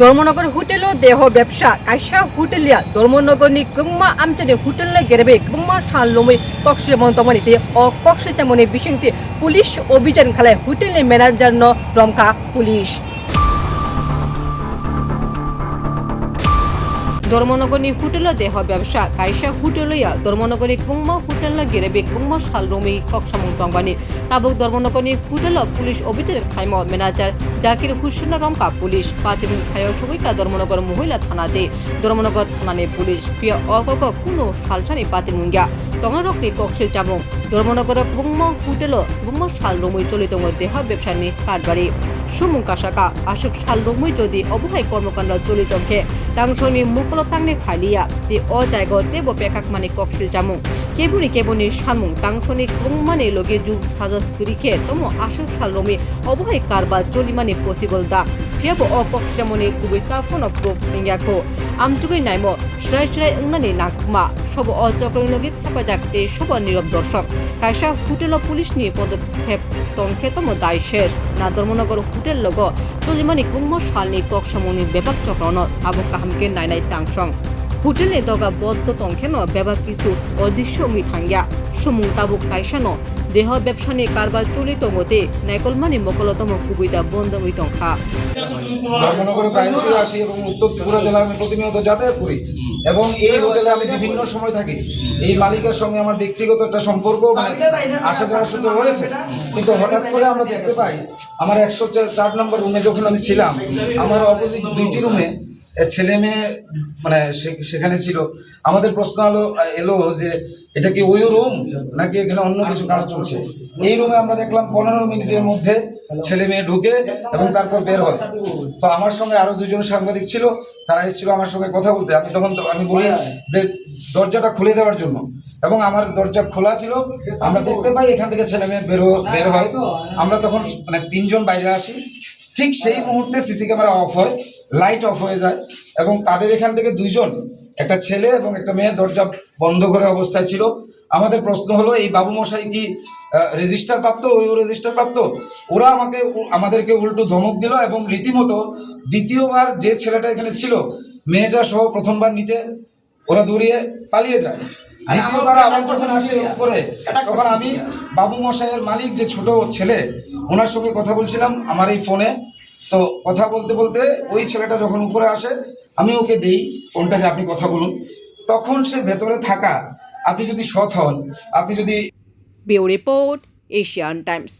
Dharmanagar hotel দেহ ব্যবসা কাইসা হোটেলিয়া ধর্মনগরनि गोबां आमचानि হোটেल गेरेबे गोबां सानलुमै कक्से मन्तमनिते कक्से चामनि बिसिंति पुलिस अभियान खालाय होटेलनि मेनेजार न रमका पुलिस धर्मनगरनि होटेल देह व्यवसा काइसा होटेलया धर्मनगरनि गोबां होटेल गेरेबे गोबां सालरुमै कक्समं तंबानि ताबुक धर्मनगरनि होटेल पुलिस अभियान खायम मेनेजार जाकिर हुसैन रमका पुलिस पातिमुं खायाव सगैका धर्मनगर महिला थानाते धर्मनगर थानानि पुलिस फिया अकक कुनो सालसानि पातिमुंगिया तंगारकनि कक्से जामुं धर्मनगर गोबां होटेल गोबां सालरुमै चलि दङ देह व्यवसानि कारबारि सुमुं कासाका आसुक सालरुमै जदि अबहाय कर्मकाण्ड चलि दंखे तांसनि मुखल तांनि फालिया ते अ जायगा तेबो पेकाक माने कक्सिल जामुं केबुनि सामुं तांसनि गोबांनि लगे जुग साजस करिखे तमो आसुक सालरुमै अबहाय कारबार चलि माने पसिबल दा फियाबो अ कक्सिजामनि गुबैता फन प्रुफ इंगाखौ आमचुगै नायमो स्राय अंगनानि नाखुमा सब अ चक्रनि लगे हेफाजाब ते सब नीरब दर्शक कायसा होटेल पुलिसनि पदक्षेप तंखे तमो दाय शेष ना धर्मनगर होटेल लग चलिमानि गोबां सालनि कक्समनि बेबाक चक्रन आबो काहामके नायनाय तांसं होटेलनि दगा बद्ध तंखेन बेबाक किछु अदृश्यङै थांगिया सुमुं ताबुक कायसानो देह व्यवसानि कारबार चलित मते नायकलमानि मकलतम कुबैदा बন্ধই तंखा ধর্মনগরে প্রায়শই আসি এবং উত্তর ত্রিপুরা জেলায় আমি প্রতিনিয়ত যাতায়াত করি এবং এই হোটেলে আমি বিভিন্ন সময় থাকি। এই মালিকের সঙ্গে আমার ব্যক্তিগত একটা সম্পর্ক আসা যাওয়ার সূত্রে হয়েছে, কিন্তু হঠাৎ করে আমরা দেখতে পাই আমার 104 নম্বর রুমে যখন আমি ছিলাম, আমার অপোজিট দুইটি রুমে ছেলে মেয়ে মানে সেখানে ছিল। আমাদের প্রশ্ন এলো যে এটা কি ওই রুম নাকি এখানে অন্য কিছু কাজ চলছে। এই রুমে আমরা দেখলাম 15 মিনিটের মধ্যে ছেলে মেয়ে ঢুকে এবং তারপর বের হয়। তো আমার সঙ্গে আরো দুজন সাংবাদিক ছিল, তারা এসেছিল আমার সঙ্গে কথা বলতে। আমি বলি দরজাটা খুলে দেওয়ার জন্য, এবং আমার দরজা খোলা ছিল। আমরা দেখতে পাই এখান থেকে ছেলে মেয়ে বের হয়। আমরা তখন মানে 3 জন বাইরে আসি। ঠিক সেই মুহূর্তে সিসি ক্যামেরা অফ হয়, লাইট অফ হয়ে যায়, এবং তাদের এখান থেকে 2 জন, একটা ছেলে এবং একটা মেয়ে দরজা বন্ধ করে অবস্থায় ছিল। আমাদের প্রশ্ন হলো এই বাবু মশাই কি রেজিস্টার প্রাপ্ত, ওই রেজিস্টার প্রাপ্ত? ওরা আমাদেরকে উল্টো ধমক দিল এবং রীতিমতো দ্বিতীয়বার যে ছেলেটা এখানে ছিল মেয়েটা সহ প্রথমবার নিচে ওরা দৌড়িয়ে পালিয়ে যায়। দ্বিতীয়বার আবার যখন আসে উপরে, তখন আমি বাবু মশাইয়ের মালিক যে ছোট ছেলে ওনার সঙ্গে কথা বলছিলাম আমার এই ফোনে। তো কথা বলতে বলতে ওই ছেলেটা যখন উপরে আসে আমি ওকে দেই ফোনটা যে আপনি কথা বলুন। তখন সে ভেতরে থাকা, আপনি যদি সৎ হন, আপনি যদি ব্যুরো রিপোর্ট এশিয়ান টাইমস।